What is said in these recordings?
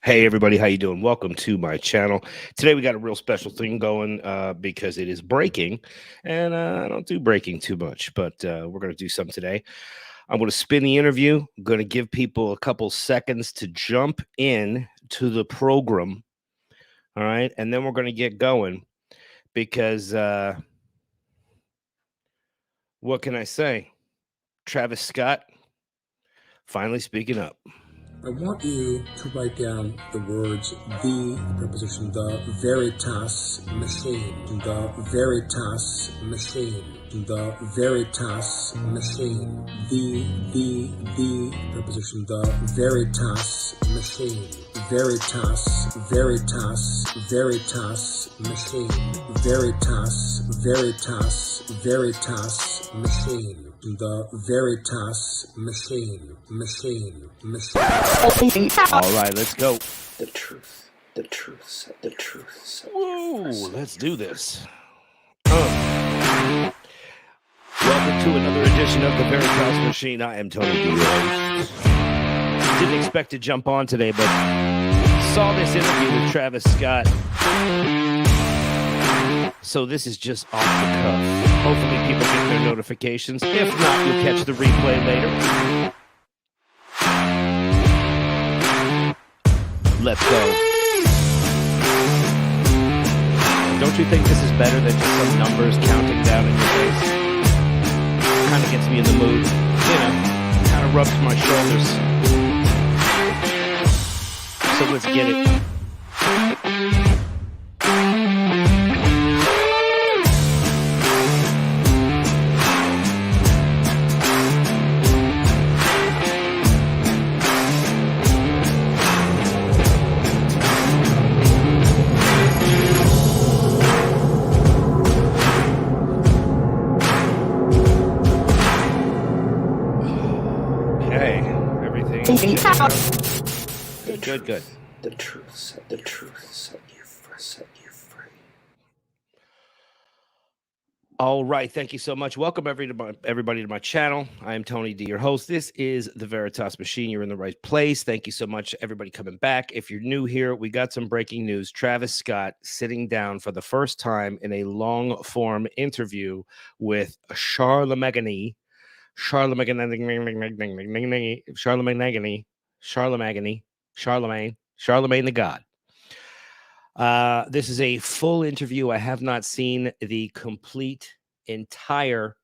Hey everybody, how you doing? Welcome to my channel. Today we got a real special thing going because it is breaking, and I don't do breaking too much, but we're going to do some today. I'm going to spin the interview. I'm going to give people a couple seconds to jump in to the program, all right, and then we're going to get going because what can I say? Travis Scott finally speaking up. I want you to write down the words the preposition, the veritas machine, the veritas machine, the veritas machine, the preposition, the veritas machine, veritas, veritas, veritas machine, veritas, veritas, veritas machine. The veritas machine. All right, let's go. The truth. Woo, let's do this. Welcome to another edition of the Veritas Machine. I am Tony D. Didn't expect to jump on today, but saw this interview with Travis Scott. So this is just off the cuff. Hopefully people get their notifications. If not, you'll catch the replay later. Let's go. Don't you think this is better than just some numbers counting down in your face? Kind of gets me in the mood. You know, kind of rubs my shoulders. So let's get it. Good. The truth set you free. All right. Thank you so much. Welcome everybody to my channel. I am Tony D, your host. This is the Veritas Machine. You're in the right place. Thank you so much, everybody coming back. If you're new here, we got some breaking news. Travis Scott sitting down for the first time in a long-form interview with Charlemagne the God. This is a full interview. I have not seen the entire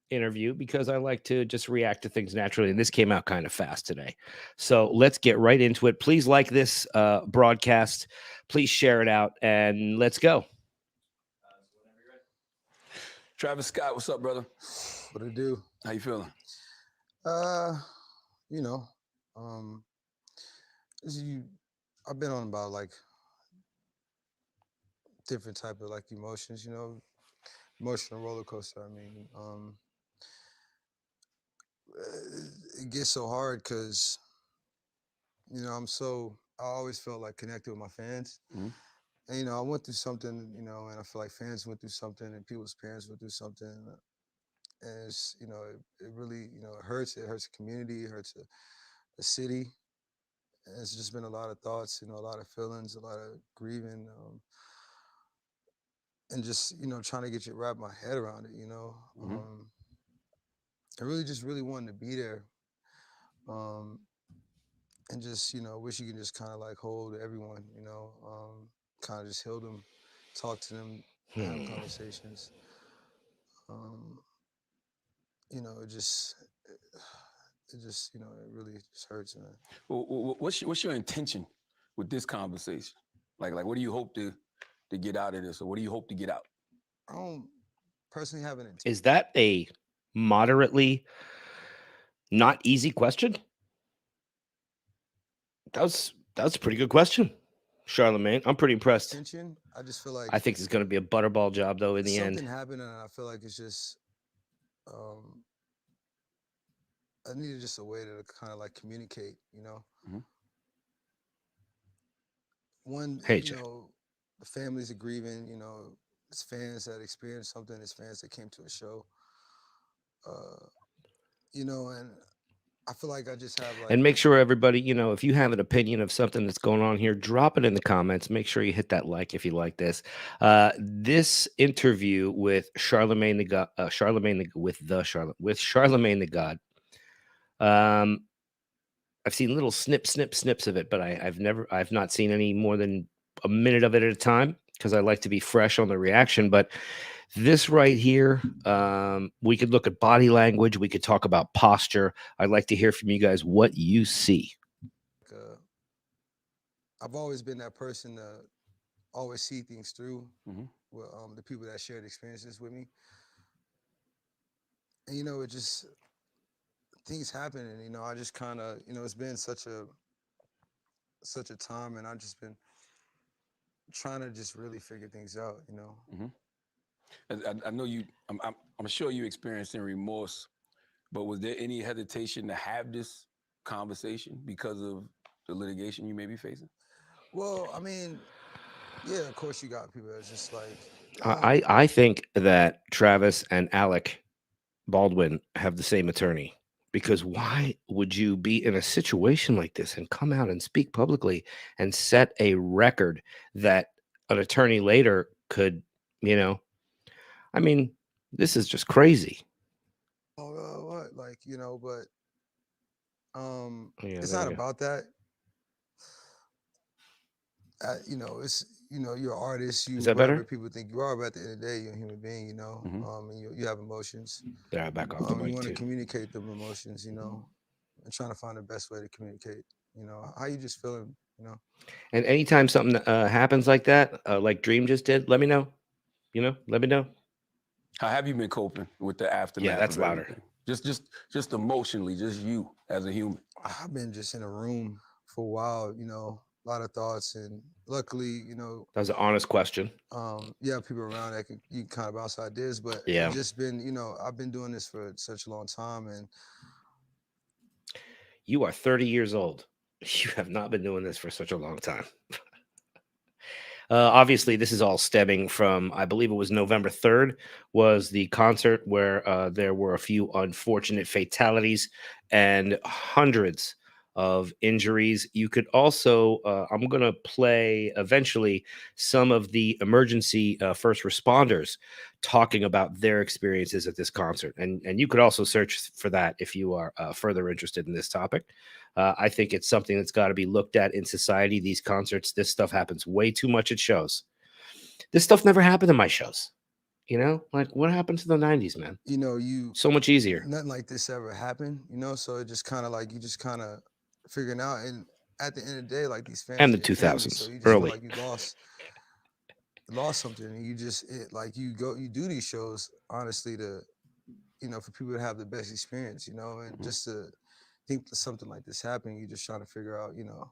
interview because I like to just react to things naturally, and this came out kind of fast today. So let's get right into it. Please like this broadcast. Please share it out, and let's go. Travis Scott, what's up, brother? What it do? How you feeling? You know, I've been on about like different type of like emotions, you know, emotional roller coaster. I mean, it gets so hard because, you know, I always felt like connected with my fans. Mm-hmm. And, you know, I went through something, you know, and I feel like fans went through something and people's parents went through something. And it's, you know, it really, you know, it hurts. It hurts the community. It hurts the city. And it's just been a lot of thoughts, you know, a lot of feelings, a lot of grieving, and just, you know, trying to wrap my head around it, you know. Mm-hmm. I really wanted to be there. And just, you know, wish you could just kind of like hold everyone, you know, kind of just heal them, talk to them, have conversations. You know, it just, you know, it really just hurts, man. Well, what's your intention with this conversation? Like what do you hope to get out of this, or what do you hope to get out? I don't personally have an intention. Is that a moderately not easy question? That was a pretty good question, Charlemagne. I'm pretty impressed. I just feel like I think it's going to be a butterball job though in the end. Something happened, and I feel like it's just I needed just a way to kind of like communicate, you know. Mm-hmm. You know, the families are grieving, you know, it's fans that experienced something, it's fans that came to a show, you know, and I feel like I just have like And make sure everybody, you know, if you have an opinion of something that's going on here, drop it in the comments. Make sure you hit that like if you like this. This interview with Charlemagne the God, with Charlemagne the God. I've seen little snips of it, but I've not seen any more than a minute of it at a time because I like to be fresh on the reaction. But this right here, we could look at body language. We could talk about posture. I'd like to hear from you guys what you see. I've always been that person to always see things through with the people that shared experiences with me. And you know, it just things happen, and you know, I just kind of, you know, it's been such a time, and I've just been trying to just really figure things out, you know. I know you. I'm sure you experiencing remorse, but was there any hesitation to have this conversation because of the litigation you may be facing? Well, I mean, yeah, of course you got people that's just like, I think that Travis and Alec Baldwin have the same attorney because why would you be in a situation like this and come out and speak publicly and set a record that an attorney later could, you know, I mean, this is just crazy. what, like, you know, but Yeah, it's there not you go. about that. You know, it's, you know, you're an artist, you Is that whatever better? people think you are, but at the end of the day, you're a human being, you know, and you have emotions. Yeah, back off the You mic want to too. communicate them emotions, you know, and trying to find the best way to communicate, you know, how you just feeling, you know. And anytime something happens like that, like Dream just did, let me know. You know, let me know. How have you been coping with the aftermath that's of louder. everything? Just emotionally, just you as a human. I've been just in a room for a while, you know, a lot of thoughts, and luckily, you know, That was an honest question. you have people around that you can kind of bounce ideas, but Yeah. it's just been, you know, I've been doing this for such a long time, and You are 30 years old. You have not been doing this for such a long time. Obviously, this is all stemming from, I believe it was November 3rd, was the concert where there were a few unfortunate fatalities and hundreds of injuries. You could also, I'm going to play eventually some of the emergency first responders talking about their experiences at this concert. And you could also search for that if you are further interested in this topic. I think it's something that's got to be looked at in society. These concerts, this stuff happens way too much at shows. This stuff never happened in my shows. You know, like what happened to the 90s, man? you know, So much easier. nothing like this ever happened, you know, so it just kind of like you just kind of figuring out, and at the end of the day, like these fans And are the your family, so 2000s, you just feel early. like you lost something, and you just like you do these shows honestly to, you know, for people to have the best experience, you know, and just to think that something like this happened, you just trying to figure out, you know,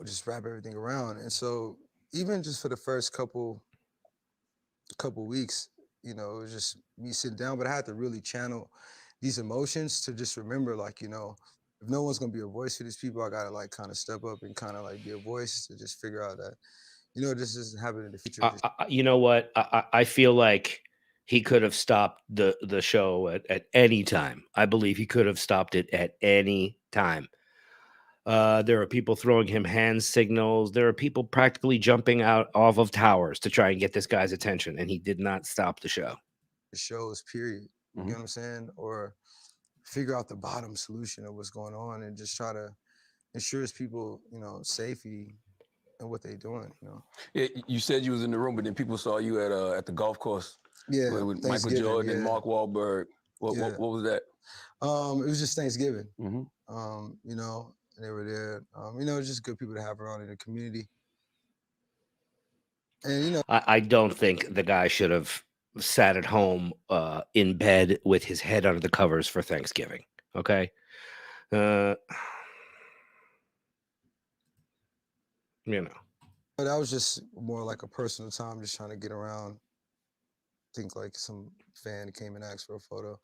just wrap everything around. And so even just for the first couple weeks, you know, it was just me sitting down, but I had to really channel these emotions to just remember, like, you know, if no one's gonna be a voice for these people, I gotta like kind of step up and kind of like be a voice to just figure out that, you know, this doesn't happen in the future. You know what? I feel like he could have stopped the show at any time. I believe he could have stopped it at any time. There are people throwing him hand signals. There are people practically jumping out off of towers to try and get this guy's attention, and he did not stop the show. The shows, period. You know what I'm saying? Or figure out the bottom solution of what's going on and just try to ensure people, you know, safety and what they're doing, you know. Yeah, you said you was in the room, but then people saw you at the golf course. Yeah, with Michael Jordan and Mark Wahlberg. What was that? It was just Thanksgiving. Mm-hmm. You know, and they were there. You know, just good people to have around in the community. And you know, I don't think the guy should have sat at home in bed with his head under the covers for Thanksgiving. Okay. You know, that was just more like a personal time, just trying to get around. I think like some fan came and asked for a photo.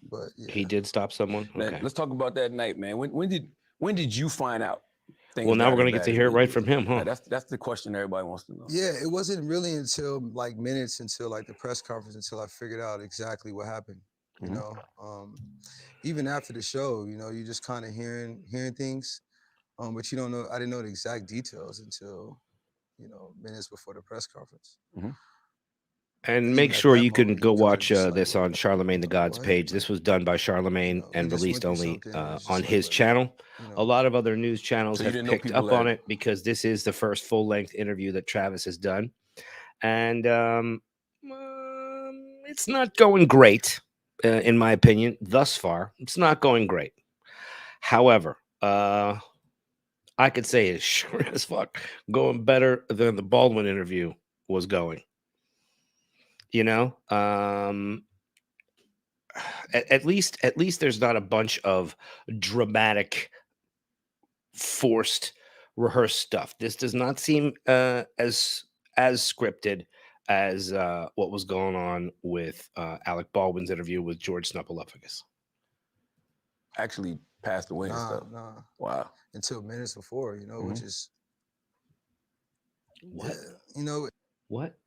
But yeah, he did stop someone. Okay. Man, let's talk about that night, man. When did you find out? Well, now we're gonna get to hear it right from him, huh? That's the question everybody wants to know. Yeah, it wasn't really until like minutes until like the press conference until I figured out exactly what happened. You Mhm. know, even after the show, you know, you just kind of hearing things, but you don't know. I didn't know the exact details until, you know, minutes before the press conference. Mhm. And And make even at sure that you can moment, go you kind of watch just like, this on Charlemagne you the know, God's what? page. This Like, was done by you Charlemagne know, you and just went released through only something, and it's on just like, his what? channel. You A know, lot of other news channels So you have didn't know picked people up on that it because this is the first full-length interview that Travis has done. And it's not going great, in my opinion, thus far. It's not going great. However, I could say it's sure as fuck going better than the Baldwin interview was going. You know, at least there's not a bunch of dramatic, forced, rehearsed stuff. This does not seem as scripted as what was going on with Alec Baldwin's interview with George Snuffleupagus. actually passed away and nah, stuff. nah. Wow. Until minutes before, you know, Mhm. which is, What? you know, What?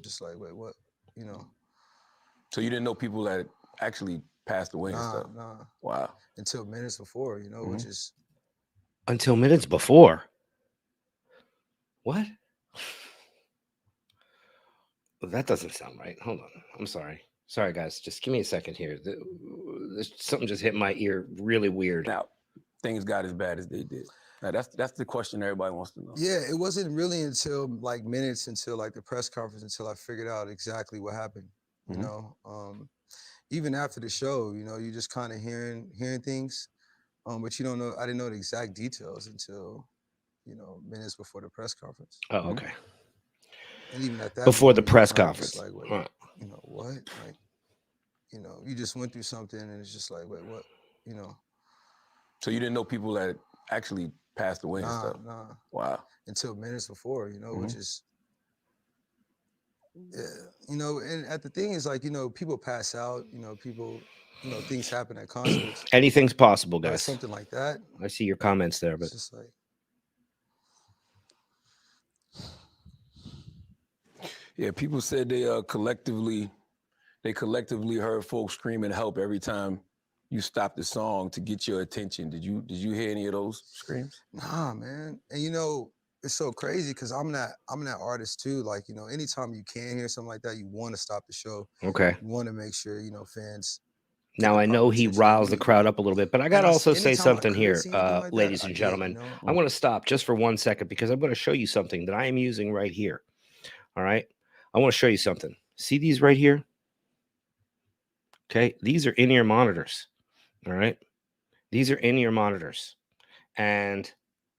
just like, wait, what? You know, So you didn't know people that actually passed away and nah, stuff. nah. Wow. Until minutes before, you know, which Mhm. is, Until minutes before. What? That doesn't sound right. Hold on. I'm sorry. Sorry, guys. Just give me a second here. Something just hit my ear really weird. Now, things got as bad as they did. Now, that's the question everybody wants to know. yeah, it wasn't really until like minutes until like the press conference until I figured out exactly what happened. You Mhm. know, even after the show, you know, you just kind of hearing things, but you don't know. I didn't know the exact details until, you know, minutes before the press conference. Oh, Mhm. okay. And even at that Before the moment, you press kind of just conference. like, wait, Huh. you know, what? Like, you know, you just went through something, and it's just like, wait, what? You know, So you didn't know people that actually passed away and nah, stuff. nah. Wow. Until minutes before, you know, which Mhm. is, yeah, you know, and at the thing is like, you know, people pass out, you know, people, you know, things happen at concerts, Anything's possible, but guys. something like that, I see your comments there, but it's just like, Yeah, people said they collectively heard folks screaming help every time you stopped the song to get your attention. Did you hear any of those screams? nah, man. And you know, it's so crazy because I'm that artist too. Like, you know, anytime you can hear something like that, you want to stop the show. okay. You want to make sure, you know, fans get Now the I proper know he attention they riles the need. crowd up a little bit, but I And gotta also say anytime I something could here, see anything like that, ladies I and did, gentlemen. you know. I want to stop just for 1 second because I'm going to show you something that I am using right here. All right. I want to show you something. See these right here? Okay. These are in-ear monitors. All right. These are in-ear monitors. And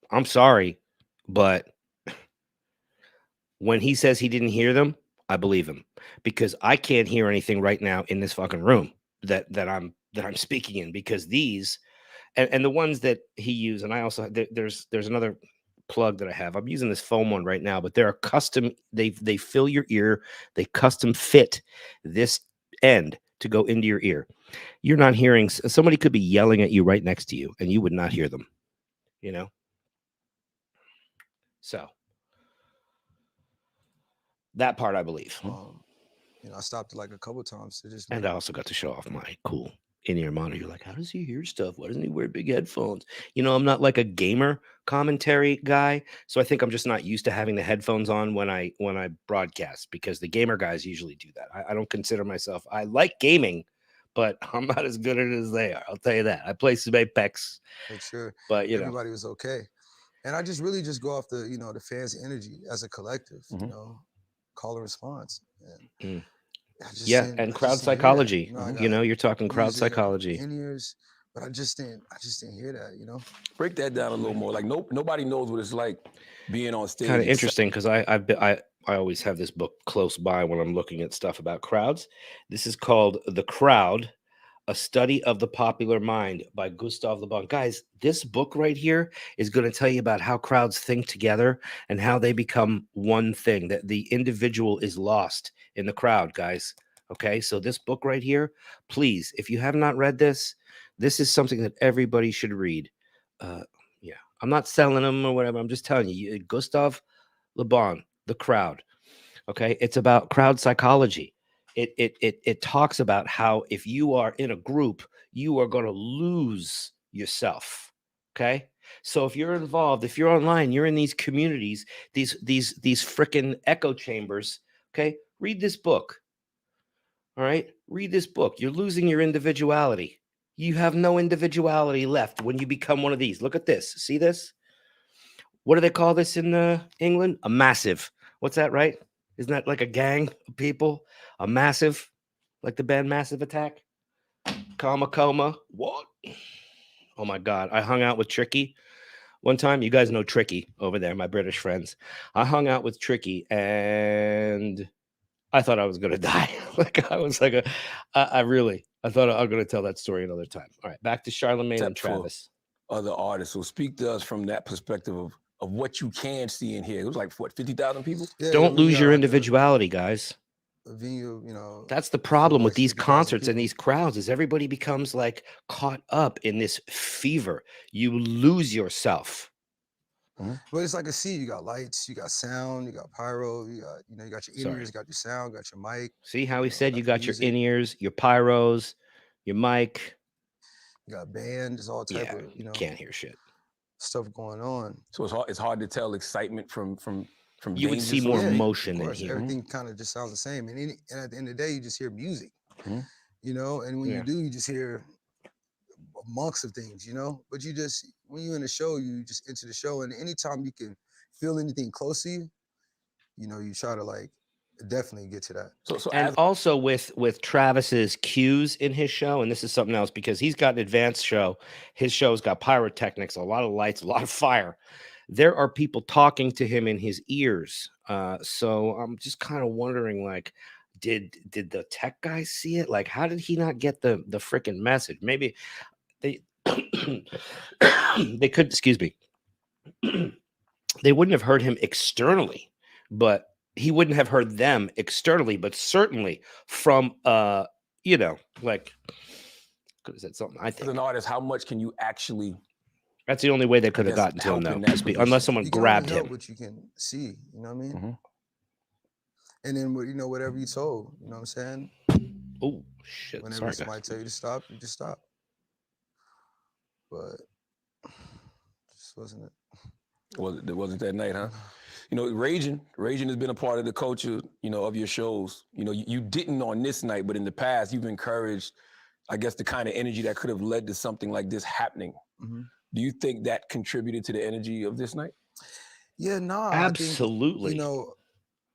I'm sorry, but when he says he didn't hear them, I believe him because I can't hear anything right now in this fucking room that I'm speaking in because these and the ones that he used, and I also there's another plug that I have. I'm using this foam one right now, but they're a custom. They fill your ear. They custom fit this end to go into your ear. You're not hearing. Somebody could be yelling at you right next to you, and you would not hear them. You know. So that part I believe, You know, I stopped it like a couple times to just and make. I also got to show off my cool in-ear monitor. You're like, how does he hear stuff? Why doesn't he wear big headphones? You know, I'm not like a gamer commentary guy, so I think I'm just not used to having the headphones on when I broadcast because the gamer guys usually do that. I don't consider myself. I like gaming, but I'm not as good at it as they are. I'll tell you that. I play some Apex, Make sure but you know, everybody was okay. And I just really just go off the, you know, the fans' energy as a collective, you Mhm. know, call and response. And mm, I just yeah, didn't and I just crowd didn't hear that. psychology. You know, I You got know, you're talking crowd music, I got psychology. in ears, but I just didn't hear that, you know. Break that down a little more. Like nobody knows what it's like being on stage. Kind of except- interesting because I always have this book close by when I'm looking at stuff about crowds. This is called The Crowd, A Study of the Popular Mind by Gustav Le Bon. Guys, this book right here is going to tell you about how crowds think together and how they become one thing, that the individual is lost in the crowd, guys. Okay, so this book right here, please, if you have not read this, this is something that everybody should read. Yeah, I'm not selling them or whatever. I'm just telling you, Gustav Le Bon, The Crowd. Okay, it's about crowd psychology. it talks about how if you are in a group, you are going to lose yourself. Okay. So if you're involved, if you're online, you're in these communities, these freaking echo chambers. Okay. Read this book. All right. Read this book. You're losing your individuality. You have no individuality left when you become one of these. Look at this. See this? What do they call this in England? A massive. What's that, right? Isn't that like a gang of people? A massive, like the band Massive Attack? Coma. What? Oh my God. I hung out with Tricky one time. You guys know Tricky over there, my British friends. I hung out with Tricky and I thought I was going to die. Like I was like, I thought I was going to tell that story another time. All right. Back to Charlemagne and Except for Travis. other artists. So speak to us from that perspective of what you can see in here. It was like what, 50,000 people? Yeah, Don't when you lose got your like individuality, guys. a venue, you know, That's the full problem of with like these 50,000 concerts and people. these crowds is everybody becomes like caught up in this fever. You lose yourself. But it's like a sea. You got lights, you got sound, you got pyro, you got your Sorry. in-ears, got your sound, got your mic, See how he said you got got your music. in-ears, your pyros, your mic. you got band, there's all type Yeah, of, can't hear shit. stuff going on. So it's hard to tell excitement from You would danger, see so to more speak? motion Of in course, here. everything kind of just sounds the same. And at the end of the day, you just hear music, Mhm. and when Yeah. you do, you just hear amongst of things, but you just, when you're in a show, you just enter the show, and anytime you can feel anything close to you, you try to like definitely get to that. So And as also with Travis's cues in his show, and this is something else because he's got an advanced show. His show's got pyrotechnics, a lot of lights, a lot of fire. There are people talking to him in his ears. So I'm just kind of wondering, like, did the tech guys see it? Like, how did he not get the freaking message? Maybe they they could, excuse me. They wouldn't have heard him externally, but he wouldn't have heard them externally, but certainly from like could have said something. I as think an artist, how much can you actually, that's the only way they I could have guess, gotten to him, help though, in that unless position? someone You can only grabbed help him. what you can see, you know what I mean? Mhm. And then whatever you told, you know what I'm saying? Oh shit! Whenever Sorry, somebody guys. tell you to stop, you just stop. But just wasn't it. It wasn't that night, huh? Raging has been a part of the culture, of your shows. You didn't on this night, but in the past, you've encouraged, I guess, the kind of energy that could have led to something like this happening. Mhm. Do you think that contributed to the energy of this night? Yeah, nah, Absolutely. I think,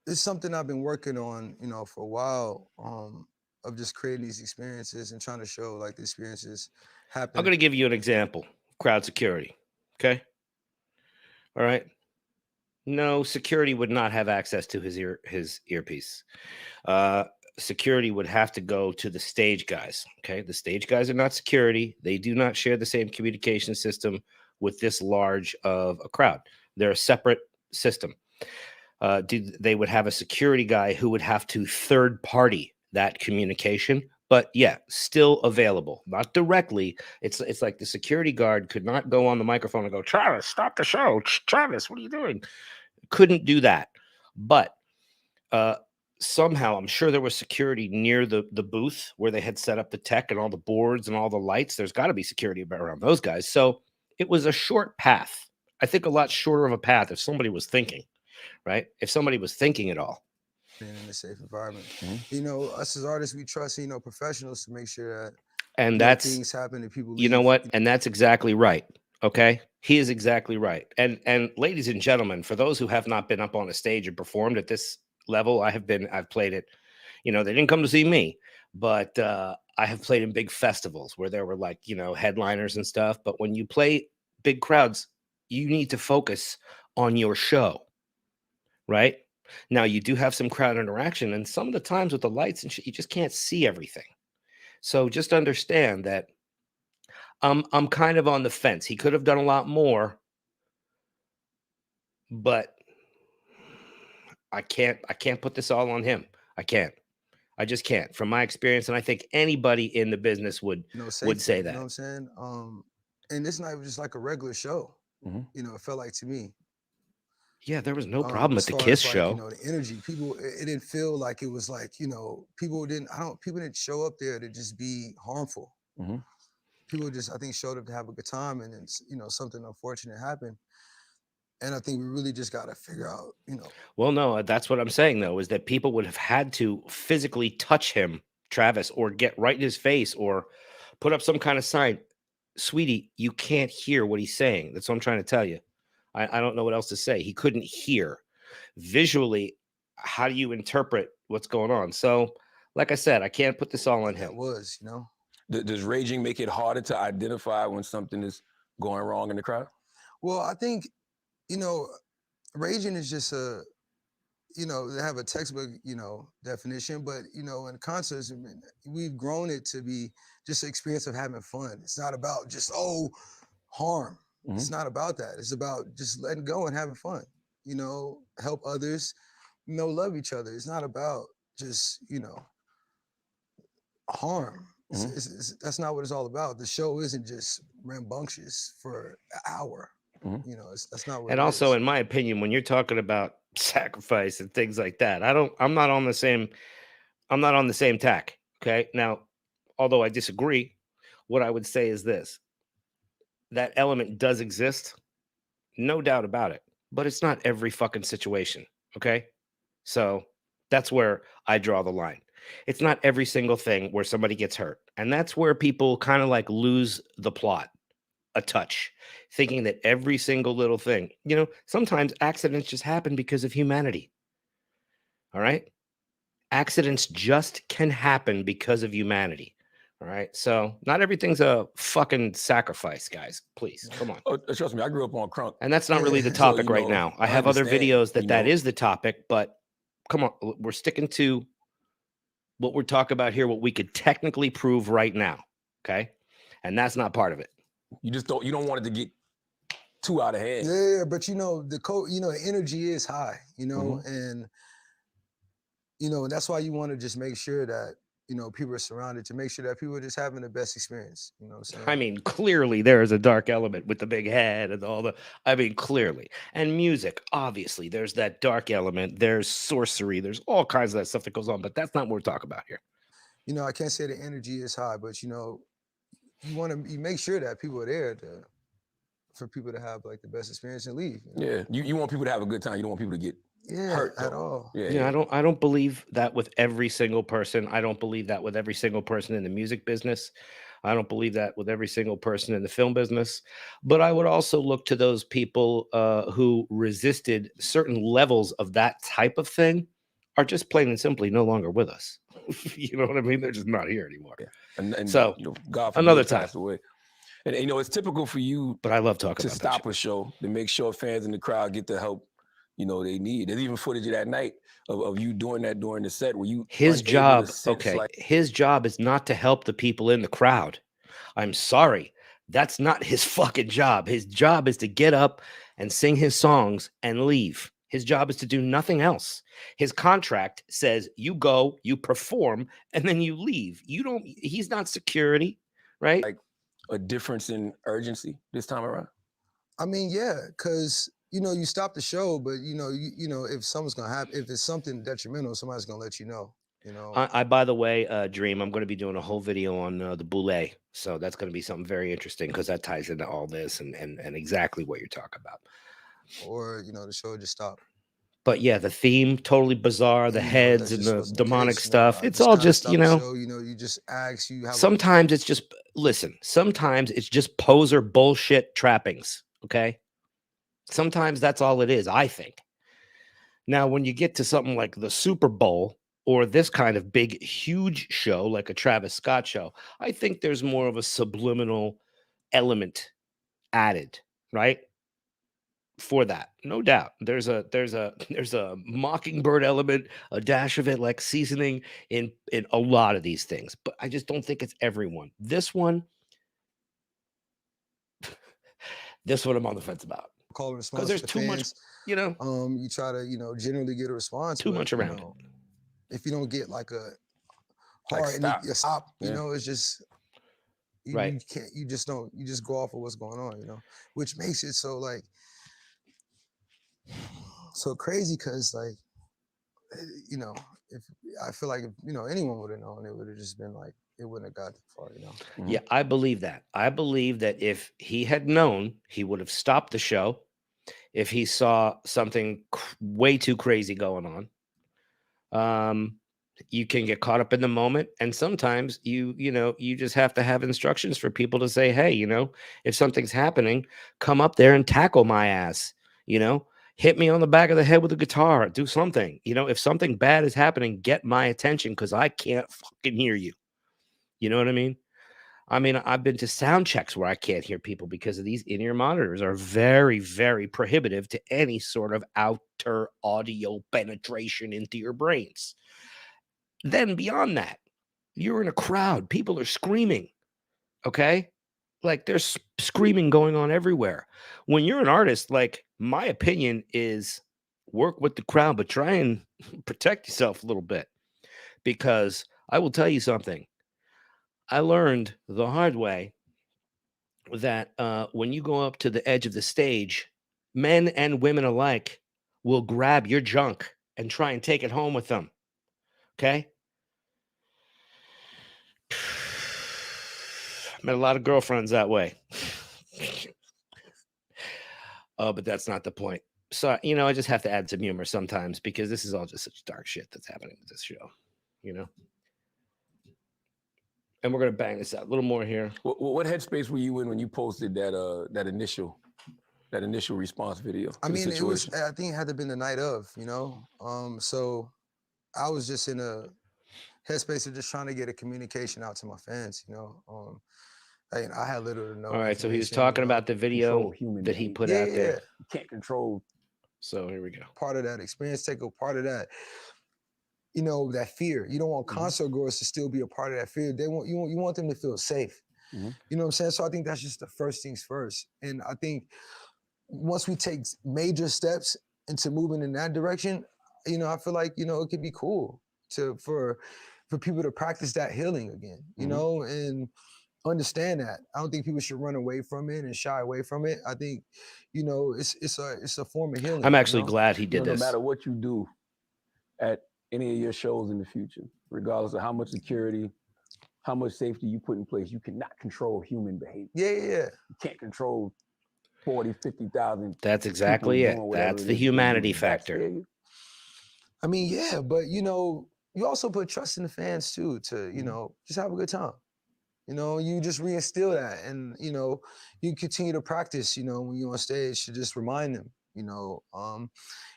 it's something I've been working on, for a while, of just creating these experiences and trying to show like the experiences happen. I'm going to give you an example. Crowd security. Okay. All right. No, security would not have access to his earpiece. Security would have to go to the stage guys. Okay, the stage guys are not security. They do not share the same communication system with this large of a crowd. They're a separate system. They would have a security guy who would have to third party that communication, but yeah, still available, not directly. It's like the security guard could not go on the microphone and go, Travis, stop the show. Travis, what are you doing? Couldn't do that. But somehow I'm sure there was security near the booth where they had set up the tech and all the boards and all the lights. There's got to be security around those guys. So it was a short path. I think a lot shorter of a path if somebody was thinking, right? If somebody was thinking at all. Being in a safe environment. Us as artists, we trust, professionals to make sure that And that's, things happen and people leave. you know what? And that's exactly right. Okay. He is exactly right. And ladies and gentlemen, for those who have not been up on a stage and performed at this level, I've played it. They didn't come to see me, but I have played in big festivals where there were like, headliners and stuff. But when you play big crowds, you need to focus on your show, right? Now you do have some crowd interaction, and some of the times with the lights and shit, you just can't see everything. So just understand that I'm kind of on the fence. He could have done a lot more, but I can't put this all on him. I can't. I just can't. From my experience, and I think anybody in the business would say that. You know what I'm saying? And this night was just like a regular show. Mhm. It felt like to me. Yeah, there was no problem at As the far Kiss as like, show. you know, the energy, people, it didn't feel like it was like, you know, people didn't show up there to just be harmful. Mm-hmm. People just, I think, showed up to have a good time, and then, you know, something unfortunate happened. And I think we really just got to figure out, you know. Well, no, that's what I'm saying though, is that people would have had to physically touch him, Travis, or get right in his face or put up some kind of sign. Sweetie, you can't hear what he's saying. That's what I'm trying to tell you. I don't know what else to say. He couldn't hear. Visually, how do you interpret what's going on? So, like I said, I can't put this all on him. That was, you know. Does raging make it harder to identify when something is going wrong in the crowd? Well, I think, you know, raging is just you know, they have a textbook, you know, definition, but, you know, in concerts, I mean, we've grown it to be just an experience of having fun. It's not about just, harm. Mm-hmm. It's not about that. It's about just letting go and having fun, you know, help others, you know, love each other. It's not about just, you know, harm. Mm-hmm. That's not what it's all about. The show isn't just rambunctious for an hour. Mm-hmm. You know, that's not what And it also, is. in my opinion, when you're talking about sacrifice and things like that, I'm not on the same tack. Okay. Now, although I disagree, what I would say is this: that element does exist, no doubt about it, but it's not every fucking situation. Okay. So that's where I draw the line. It's not every single thing where somebody gets hurt. And that's where people kind of like lose the plot a touch, thinking that every single little thing, you know, sometimes accidents just happen because of humanity. All right. Accidents just can happen because of humanity. All right. So not everything's a fucking sacrifice, guys. Please come on. Oh, trust me, I grew up on crunk. And that's not really the So, topic you right know, now. I I have other understand, videos that you that know. is the topic, but come on, we're sticking to what we're talking about here, what we could technically prove right now. Okay. And that's not part of it. You don't want it to get too out of hand. yeah, but you know, you know, the energy is high, you know, Mm-hmm. and you know, that's why you want to just make sure that, you know, people are surrounded, to make sure that people are just having the best experience. You know what I'm saying? I mean, clearly there is a dark element with the big head and all the, I mean, clearly. And music, obviously, there's that dark element. There's sorcery. There's all kinds of that stuff that goes on, but that's not what we're talking about here. You know, I can't say the energy is high, but you know, you make sure that people are there for people to have like the best experience and leave. You know? Yeah, you want people to have a good time. You don't want people to get hurt at though. all. Yeah, I don't believe that with every single person. I don't believe that with every single person in the music business. I don't believe that with every single person in the film business. But I would also look to those people who resisted certain levels of that type of thing are just plain and simply no longer with us. You know what I mean? They're just not here anymore. Yeah. And so you know, God forbid, another time. passed away. And you know, it's typical for you, but I love talking to about stop a show, to make sure fans in the crowd get the help, you know, they need. There's even footage of that night of you doing that during the set where you his unable to job. sense, Okay, like, his job is not to help the people in the crowd. I'm sorry. That's not his fucking job. His job is to get up and sing his songs and leave. His job is to do nothing else. His contract says you go, you perform, and then you leave. You don't, he's not security, right? like a difference in urgency this time around. I mean, yeah, because you know, you stop the show, but you know, you know, if something's gonna happen, if it's something detrimental, somebody's gonna let you know. You know, I by the way, Dream, I'm going to be doing a whole video on the Boulé. So that's going to be something very interesting because that ties into all this and exactly what you're talking about. or you know, the show just stopped. But yeah, the theme totally bizarre, the And, you know, heads that and just the wasn't the demonic case, you know. stuff. I It's just all kinda just, you stopped the know, show, you know, you just ask, you have sometimes it's just listen, sometimes it's just poser bullshit trappings. Okay. Sometimes that's all it is, I think. Now, when you get to something like the Super Bowl or this kind of big, huge show like a Travis Scott show, I think there's more of a subliminal element added, right? For that, no doubt. There's a mockingbird element, a dash of it like seasoning in a lot of these things, but I just don't think it's everyone. This one I'm on the fence about call and because response there's to the too much, fans. you know, You try to, you know, generally get a response, too but much you around know, if you don't get like a Like, hard stop. you stop, you Yeah. know, it's just Right. you can't, you just don't, you just go off of what's going on, you know, which makes it so like so crazy because like, you know, if I feel like if anyone would have known, it would have just been like it wouldn't have got that far. Yeah, I believe that. I believe that if he had known, he would have stopped the show. If he saw something way too crazy going on, you can get caught up in the moment, and sometimes you just have to have instructions for people to say, hey, if something's happening, come up there and tackle my ass. Hit me on the back of the head with a guitar, do something. If something bad is happening, get my attention because I can't fucking hear you. You know what I mean? I've been to sound checks where I can't hear people because of these in-ear monitors are very, very prohibitive to any sort of outer audio penetration into your brains. Then beyond that, you're in a crowd. People are screaming, okay? Like there's screaming going on everywhere. When you're an artist, like my opinion is work with the crowd, but try and protect yourself a little bit. Because I will tell you something. I learned the hard way that when you go up to the edge of the stage, men and women alike will grab your junk and try and take it home with them. Okay? Met a lot of girlfriends that way. Oh, but that's not the point. So, I just have to add some humor sometimes because this is all just such dark shit that's happening with this show, And we're going to bang this out a little more here. What headspace were you in when you posted that initial response video? I mean, it was. I think it had to have been the night of, So I was just in a headspace of just trying to get a communication out to my fans. I had little to no. All right, so he was talking about the video that he put out there. You can't control. So here we go. Part of that experience, take a part of that. That fear. You don't want concert goers to still be a part of that fear. You want them to feel safe. You know what I'm saying? So I think that's just the first things first. And I think once we take major steps into moving in that direction, I feel like, it could be cool for people to practice that healing again, and understand that. I don't think people should run away from it and shy away from it. I think, it's a form of healing. I'm actually glad he did this. No matter what you do at any of your shows in the future, regardless of how much security, how much safety you put in place, you cannot control human behavior. Yeah. You can't control 40, 50,000. That's exactly it. That's the humanity factor. I mean, yeah, but you also put trust in the fans too, to, just have a good time. You just reinstill that, and you continue to practice, when you're on stage, to just remind them,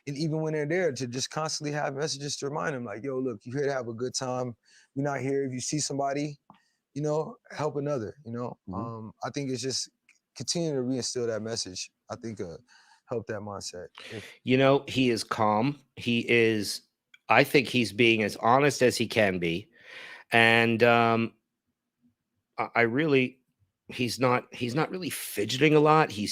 and even when they're there, to just constantly have messages to remind them, like, yo, look, you're here to have a good time. We're not here if you see somebody, help another. I think it's just continuing to reinstill that message. I think help that mindset. He is calm. I think he's being as honest as he can be, and he's not really fidgeting a lot. He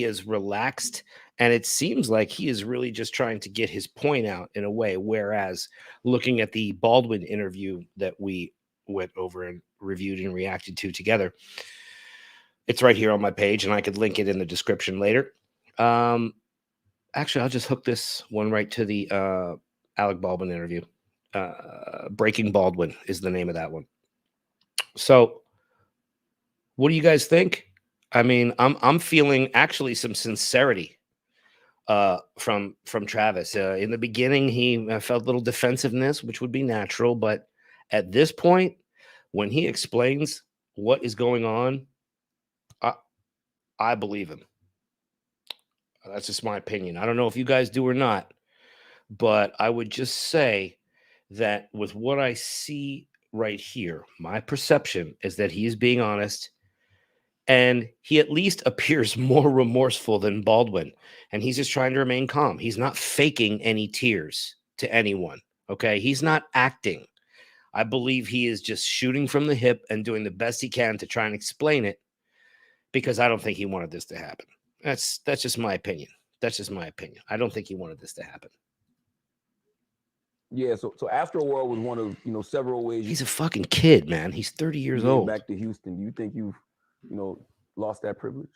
is relaxed, and it seems like he is really just trying to get his point out in a way. Whereas looking at the Baldwin interview that we went over and reviewed and reacted to together, it's right here on my page, and I could link it in the description later. Actually, I'll just hook this one right to the Alec Baldwin interview. Breaking Baldwin is the name of that one. So what do you guys think? I'm feeling actually some sincerity from Travis. In the beginning, he felt a little defensiveness, which would be natural. But at this point, when he explains what is going on, I believe him. That's just my opinion. I don't know if you guys do or not, but I would just say that with what I see right here, my perception is that he is being honest, and he at least appears more remorseful than Baldwin, and he's just trying to remain calm. He's not faking any tears to anyone, okay? He's not acting. I believe he is just shooting from the hip and doing the best he can to try and explain it, because I don't think he wanted this to happen. That's just my opinion. That's just my opinion. I don't think he wanted this to happen. Yeah, so AstroWorld was one of, several ways. He's a fucking kid, man. He's 30 years old. Back to Houston. Do you think you've, lost that privilege?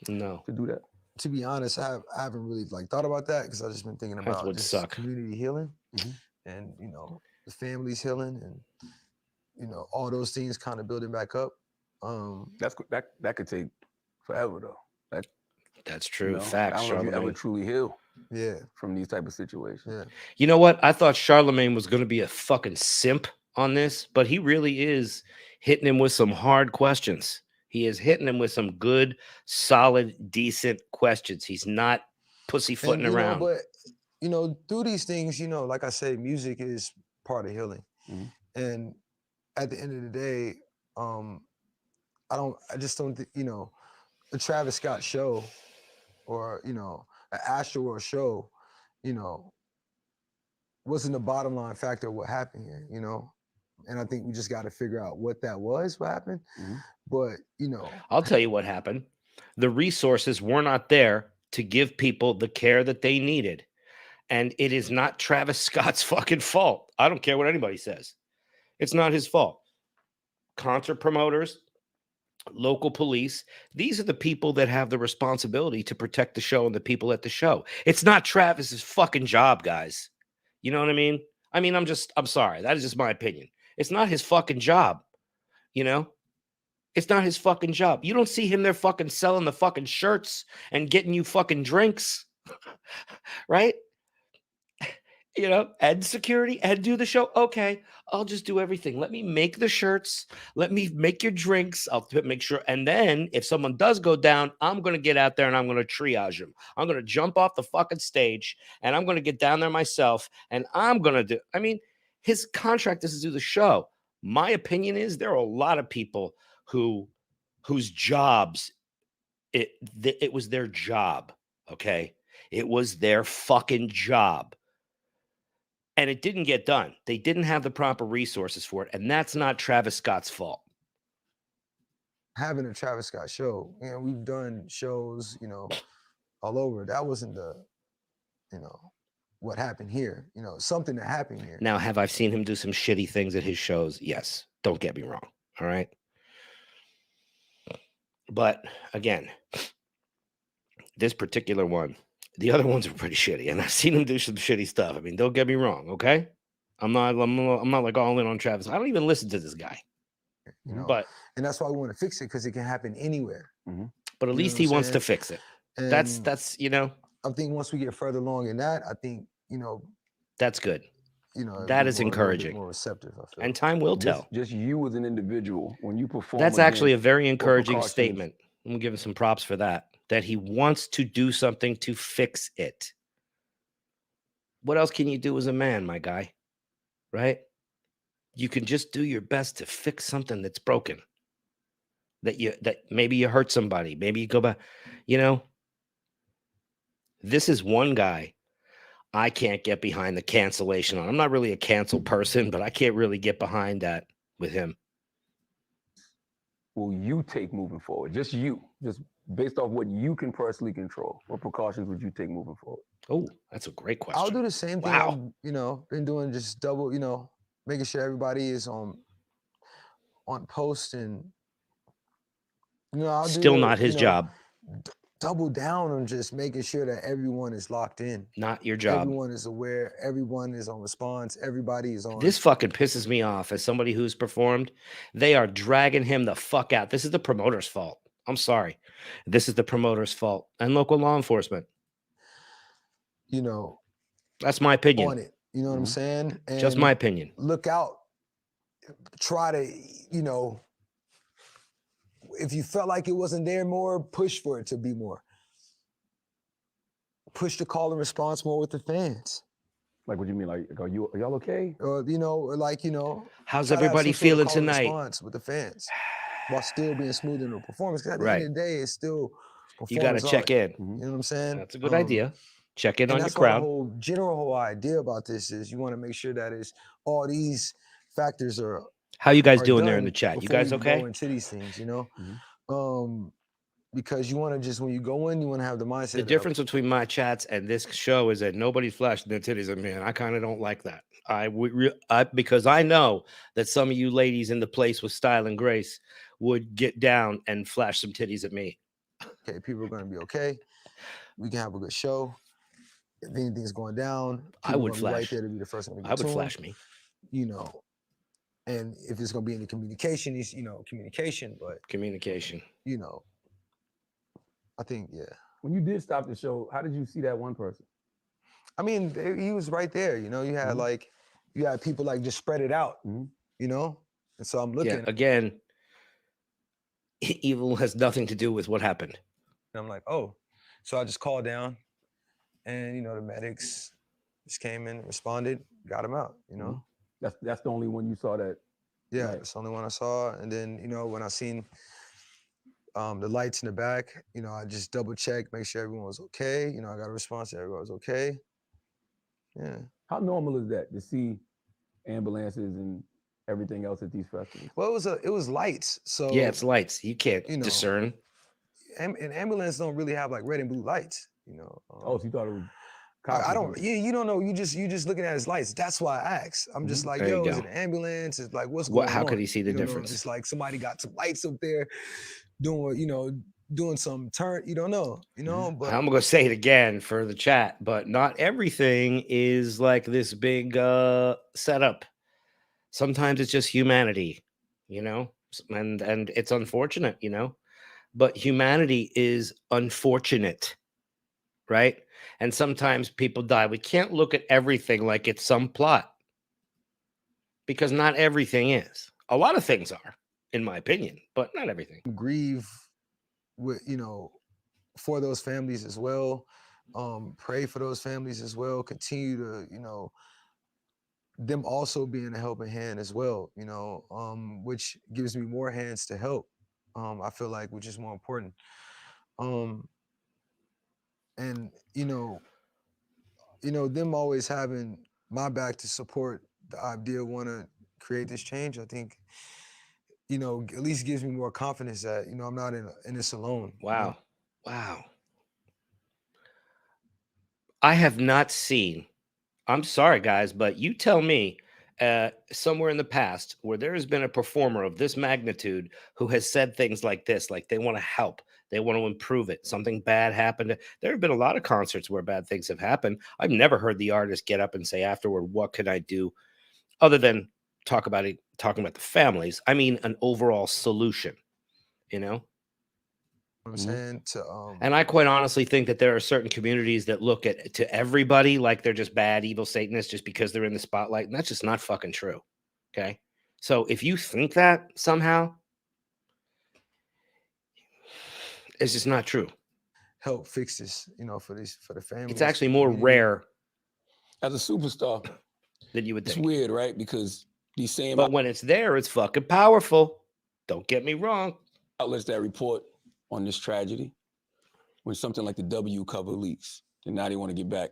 No. To do that? to be honest, I haven't really like thought about that because I've just been thinking That about would just suck. community healing Mhm. and the families healing and all those things kind of building back up. That could take forever though. That's You true. know, Facts, I don't know if you ever Charlemagne. truly heal Yeah, from these type of situations. yeah. You know what? I thought Charlemagne was going to be a fucking simp on this, but he really is hitting him with some hard questions. He is hitting him with some good, solid, decent questions. He's not pussyfooting And around. but through these things, like I say, music is part of healing. Mhm. And at the end of the day, I just don't think, a Travis Scott show or, an AstroWorld show, wasn't the bottom line factor of what happened here, And I think we just got to figure out what that was, what happened. Mhm. But, I'll tell you what happened. The resources were not there to give people the care that they needed. And it is not Travis Scott's fucking fault. I don't care what anybody says. It's not his fault. Concert promoters, local police, these are the people that have the responsibility to protect the show and the people at the show. It's not Travis's fucking job, guys. You know what I mean? I'm sorry. That is just my opinion. It's not his fucking job. It's not his fucking job. You don't see him there fucking selling the fucking shirts and getting you fucking drinks, right? And security and do the show. Okay, I'll just do everything. Let me make the shirts. Let me make your drinks. I'll make sure. And then if someone does go down, I'm going to get out there and I'm going to triage them. I'm going to jump off the fucking stage and I'm going to get down there myself. And I'm going to do, his contract is to do the show. My opinion is there are a lot of people whose jobs, it was their job. Okay. It was their fucking job. And it didn't get done. They didn't have the proper resources for it. And that's not Travis Scott's fault. Having a Travis Scott show, we've done shows, all over. That wasn't what happened here. Something that happened here. Now, have I seen him do some shitty things at his shows? Yes. Don't get me wrong. All right. But again, this particular one, the other ones are pretty shitty. And I've seen him do some shitty stuff. Don't get me wrong. Okay. I'm not like all in on Travis. I don't even listen to this guy. But and that's why we want to fix it because it can happen anywhere. Mm-hmm. But at least he wants to fix it. And that's I think once we get further along in that, I think that's good. That is encouraging. More receptive. I feel. And time will tell. Just you as an individual when you perform. That's actually a very encouraging statement. I'm gonna give him some props for that. That he wants to do something to fix it. What else can you do as a man, my guy? Right? You can just do your best to fix something that's broken. That maybe you hurt somebody. Maybe you go back. This is one guy I can't get behind the cancellation on. I'm not really a cancel person, but I can't really get behind that with him. Will you take moving forward? Just you, just based off what you can personally control. What precautions would you take moving forward? Oh, that's a great question. I'll do the same thing. Wow. I've been doing just double, making sure everybody is on post and I'll still not his job. Double down on just making sure that everyone is locked in. Not your job. Everyone is aware. Everyone is on response. Everybody is on. This fucking pisses me off as somebody who's performed. They are dragging him the fuck out. This is the promoter's fault. I'm sorry. This is the promoter's fault and local law enforcement. That's my opinion. On it. You know what I'm saying? And just my opinion. Look out. Try to, if you felt like it wasn't there more, push for it to be more. Push the call and response more with the fans. Like, what do you mean? Like, are y'all okay? Or, how's everybody feeling tonight? Response with the fans while still being smooth in the performance. Because at the end of the day, it's still you got to check in. You know what I'm saying? That's a good idea. Check in on your crowd. The whole idea about this is you want to make sure that all these factors are. How you guys doing there in the chat? You guys okay? Go into these things, because you want to just when you go in, you want to have the mindset. The difference between my chats and this show is that nobody's flashing their titties at me, and I kind of don't like that. Because I know that some of you ladies in the place with style and grace would get down and flash some titties at me. Okay, people are going to be okay. we can have a good show. If anything's going down, I people would gonna be right flash. there to be the first one to get I would to 'em, flash me. you know. And if there's gonna be any communication, communication. But Communication. you know, I think When you did stop the show, how did you see that one person? I mean, he was right there. You know, you had you had people like just spread it out. You know, and so I'm looking. Yeah. Again, evil has nothing to do with what happened. And I'm like, oh, so I just called down, and the medics just came in, responded, got him out. You know, that's the only one you saw that. yeah, Right. that's the only one I saw. And then when I seen the lights in the back, I just double checked, make sure everyone was okay. I got a response that everyone was okay. Yeah. How normal is that to see ambulances and everything else at these festivals? Well, it was lights. So yeah, it's lights. You can't discern. And ambulances don't really have like red and blue lights. Oh, so you thought it was? I don't. You don't know. You just looking at his lights. That's why I asked. I'm just like, There you yo, is go. it an ambulance? It's like, what's going on? How could he see the You don't know. difference? It's like somebody got some lights up there, doing some turn. You don't know. But I'm gonna say it again for the chat, but not everything is like this big setup. Sometimes it's just humanity, and it's unfortunate, but humanity is unfortunate, right? And sometimes people die. We can't look at everything like it's some plot, because not everything is. A lot of things are, in my opinion, but not everything. grieve with for those families as well. Pray for those families as well. Continue to them also being a helping hand as well. Which gives me more hands to help. I feel like, which is more important. And them always having my back to support the idea, want to create this change. I think at least gives me more confidence that I'm not in this alone. Wow. Wow. I have not seen, I'm sorry guys, but you tell me somewhere in the past where there has been a performer of this magnitude who has said things like this, like they want to help, they want to improve it, something bad happened. There have been a lot of concerts where bad things have happened. I've never heard the artist get up and say afterward, what can I do, other than talking about the families. I mean, an overall solution, I'm saying and I quite honestly think that there are certain communities that look to everybody like they're just bad, evil Satanists just because they're in the spotlight. And that's just not fucking true. Okay. So if you think that somehow, it's just not true. help fix this, for the families. It's actually more rare as a superstar than you would think. It's weird, right? Because these same but when it's there, it's fucking powerful. Don't get me wrong. outlets that report on this tragedy, when something like the W cover leaks, then now they want to get back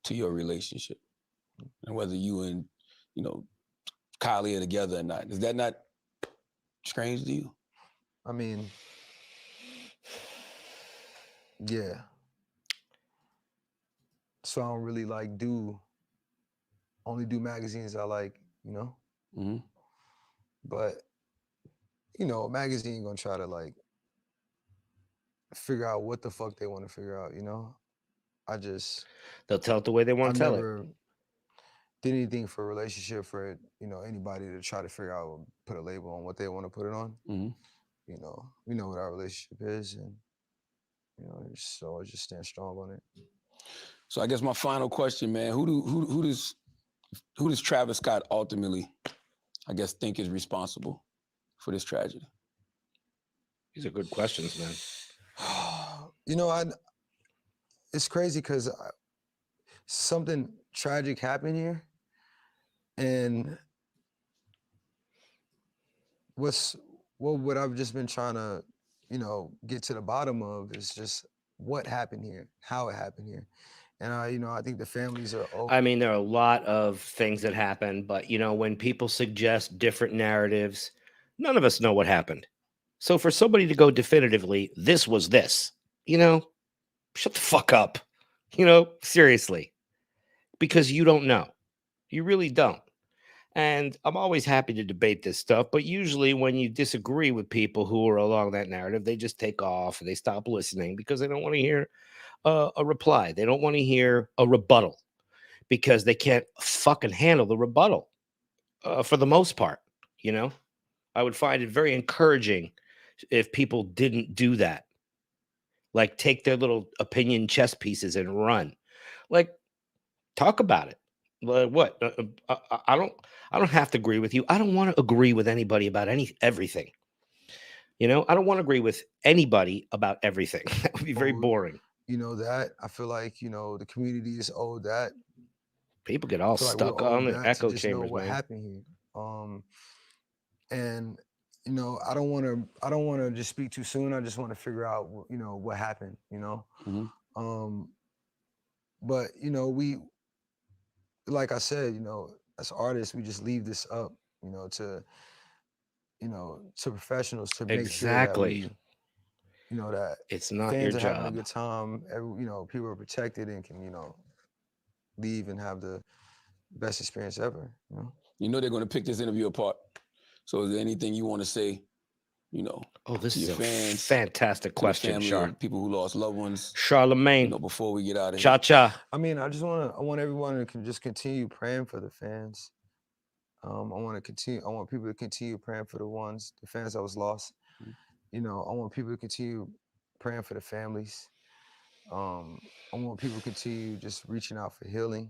to your relationship. And whether you and, Kylie are together or not. Is that not strange to you? I mean, yeah. So I don't really only do magazines I like, But, a magazine gonna try to figure out what the fuck they want to figure out, They'll tell it the way they want to tell it. never did anything for a relationship for anybody to try to figure out or put a label on what they want to put it on. We know what our relationship is, and so I just stand strong on it. So I guess my final question, man, who does Travis Scott ultimately, I guess, think is responsible for this tragedy? These are good questions, man. It's crazy because something tragic happened here, and what I've just been trying to, get to the bottom of is just what happened here, how it happened here. And I think the families are I mean, there are a lot of things that happen, but when people suggest different narratives, none of us know what happened. So for somebody to go definitively, this was this, shut the fuck up, seriously, because you don't know. You really don't. And I'm always happy to debate this stuff, but usually when you disagree with people who are along that narrative, they just take off and they stop listening because they don't want to hear a reply. They don't want to hear a rebuttal because they can't fucking handle the rebuttal for the most part. You know, I would find it very encouraging if people didn't do that. Like take their little opinion chess pieces and run. Like talk about it. Like what? I don't have to agree with you. I don't want to agree with anybody about everything. You know, I don't want to agree with anybody about everything. That would be very Oh, boring. You know that I feel like the community is owed that. People get I all feel like we're stuck owed on the that to echo just know chambers, what man. happened here. And I don't want to just speak too soon. I just want to figure out what happened. Um, but we, like I said, as artists, we just leave this up, to to professionals to make sure that Exactly. that It's not your fans are having a job. good time. People are protected and can leave and have the best experience ever. You know they're going to pick this interview apart. So is there anything you want to say, Oh, this to is your a fans, fantastic to the question, family Char. of people who lost loved ones, Charlemagne, before we get out of cha here? cha. I mean, I want everyone to just continue praying for the fans. I want people to continue praying for the fans that was lost. I want people to continue praying for the families. I want people to continue just reaching out for healing.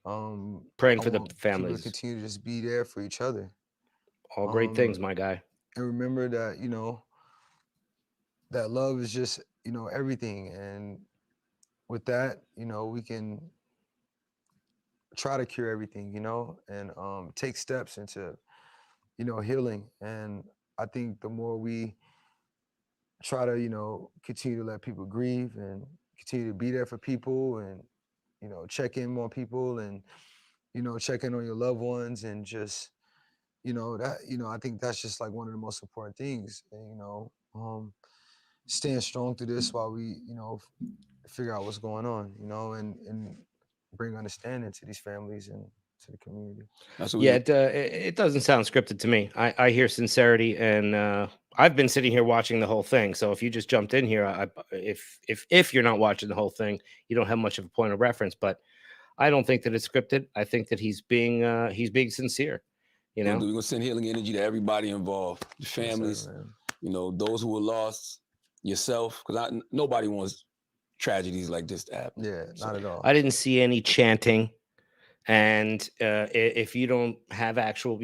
Praying I for the want people to families. continue to just be there for each other. All great things, Um, my guy. and remember that, that love is just, everything. And with that, we can try to cure everything, and take steps into, healing. And I think the more we try to, continue to let people grieve and continue to be there for people and, check in on people and, check in on your loved ones and just, I think that's just like one of the most important things. And, staying strong through this while we, figure out what's going on, and bring understanding to these families and to the community. That's what Yeah, we it doesn't sound scripted to me. I hear sincerity, and I've been sitting here watching the whole thing. So if you just jumped in here, if you're not watching the whole thing, you don't have much of a point of reference. But I don't think that it's scripted. I think that he's being sincere. You We're know, going to send healing energy to everybody involved, the Yes, sir, families, man. those who were lost, yourself, because nobody wants tragedies like this to happen. Yeah, So, not at all. I didn't see any chanting. And if you don't have actual,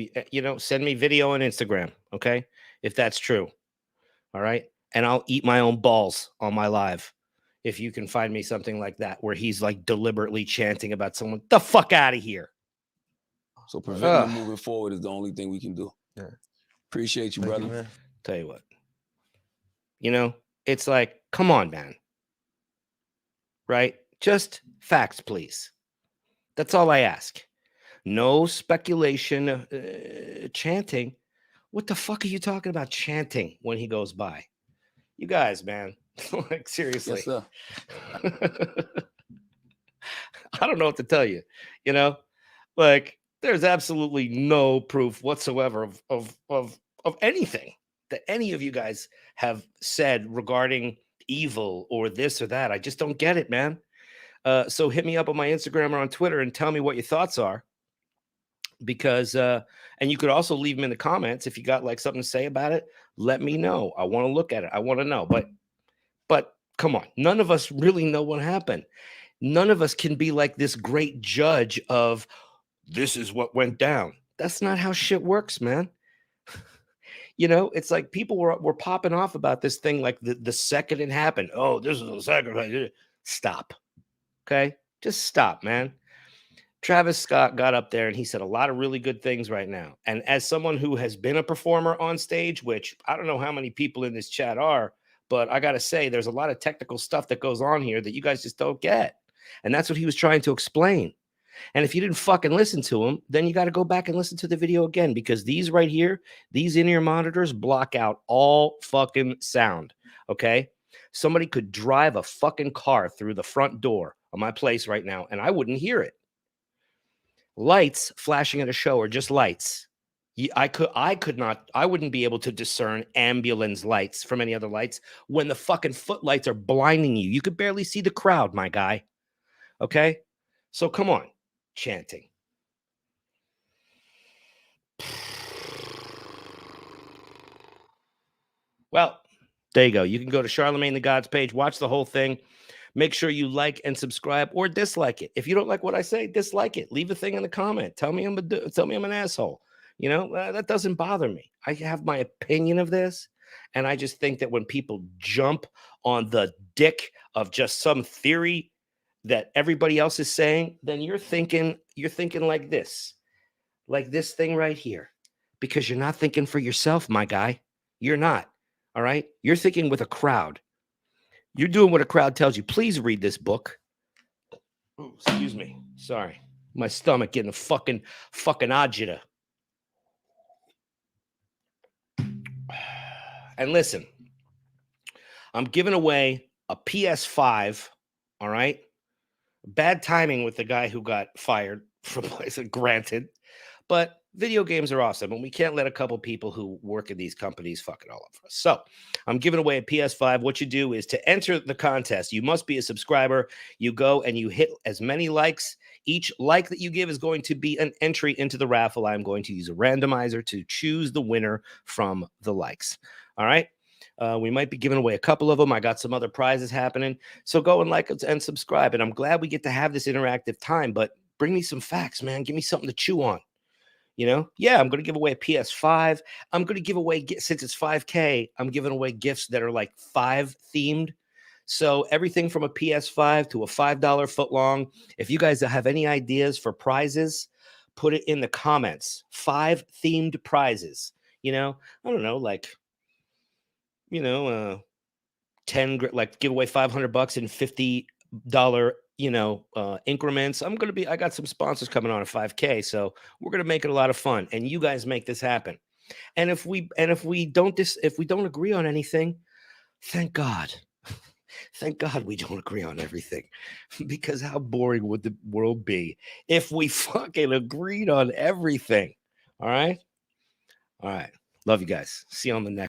send me video on Instagram, okay? If that's true, all right? And I'll eat my own balls on my live if you can find me something like that where he's like deliberately chanting about someone. The fuck out of here. So preventing Ugh. and moving forward is the only thing we can do. Yeah. Appreciate you, Thank brother. you, man. Tell you what, it's like, come on, man. Right? Just facts, please. That's all I ask. No speculation, chanting. What the fuck are you talking about chanting when he goes by? You guys, man. Like, seriously. Yes, sir. I don't know what to tell you. Like, there's absolutely no proof whatsoever of anything that any of you guys have said regarding evil or this or that. I just don't get it, man. So hit me up on my Instagram or on Twitter and tell me what your thoughts are. Because and you could also leave them in the comments if you got like something to say about it. Let me know. I want to look at it. I want to know. But come on, none of us really know what happened. None of us can be like this great judge of this is what went down. That's not how shit works, man. It's like people were popping off about this thing like the second it happened. Oh, this is a sacrifice. Stop. Okay, just stop, man. Travis Scott got up there and he said a lot of really good things right now. And as someone who has been a performer on stage, which I don't know how many people in this chat are, but I got to say, there's a lot of technical stuff that goes on here that you guys just don't get. And that's what he was trying to explain. And if you didn't fucking listen to him, then you got to go back and listen to the video again, because these right here, these in-ear monitors block out all fucking sound. Okay. Somebody could drive a fucking car through the front door of my place right now and I wouldn't hear it. Lights flashing at a show are just lights. I could not, I wouldn't be able to discern ambulance lights from any other lights when the fucking footlights are blinding you. You could barely see the crowd, my guy. Okay? So come on, chanting. Well, there you go. You can go to Charlemagne the God's page, watch the whole thing. Make sure you like and subscribe or dislike it. If you don't like what I say, dislike it. Leave a thing in the comment. Tell me I'm an asshole. You know, that doesn't bother me. I have my opinion of this, and I just think that when people jump on the dick of just some theory that everybody else is saying, then you're thinking like this thing right here, because you're not thinking for yourself, my guy. You're not. All right. You're thinking with a crowd. You're doing what a crowd tells you. Please read this book. Ooh, excuse me. Sorry. My stomach getting a fucking agita. And listen, I'm giving away a PS5. All right. Bad timing with the guy who got fired from PlayStation, granted. But video games are awesome, and we can't let a couple people who work in these companies fuck it all up for us. So I'm giving away a PS5. What you do is to enter the contest, you must be a subscriber. You go and you hit as many likes. Each like that you give is going to be an entry into the raffle. I'm going to use a randomizer to choose the winner from the likes. All right. We might be giving away a couple of them. I got some other prizes happening. So go and like and subscribe. And I'm glad we get to have this interactive time, but bring me some facts, man. Give me something to chew on. You know, yeah, I'm going to give away a PS5. I'm going to give away, since it's 5K, I'm giving away gifts that are like 5 themed. So everything from a PS5 to a $5 footlong. If you guys have any ideas for prizes, put it in the comments. 5 themed prizes. You know, I don't know, like, 10, like give away $500 in $50, increments. I got some sponsors coming on at 5K. So we're going to make it a lot of fun, and you guys make this happen. And if we don't agree on anything, thank God. Thank God we don't agree on everything, because how boring would the world be if we fucking agreed on everything? All right. Love you guys. See you on the next.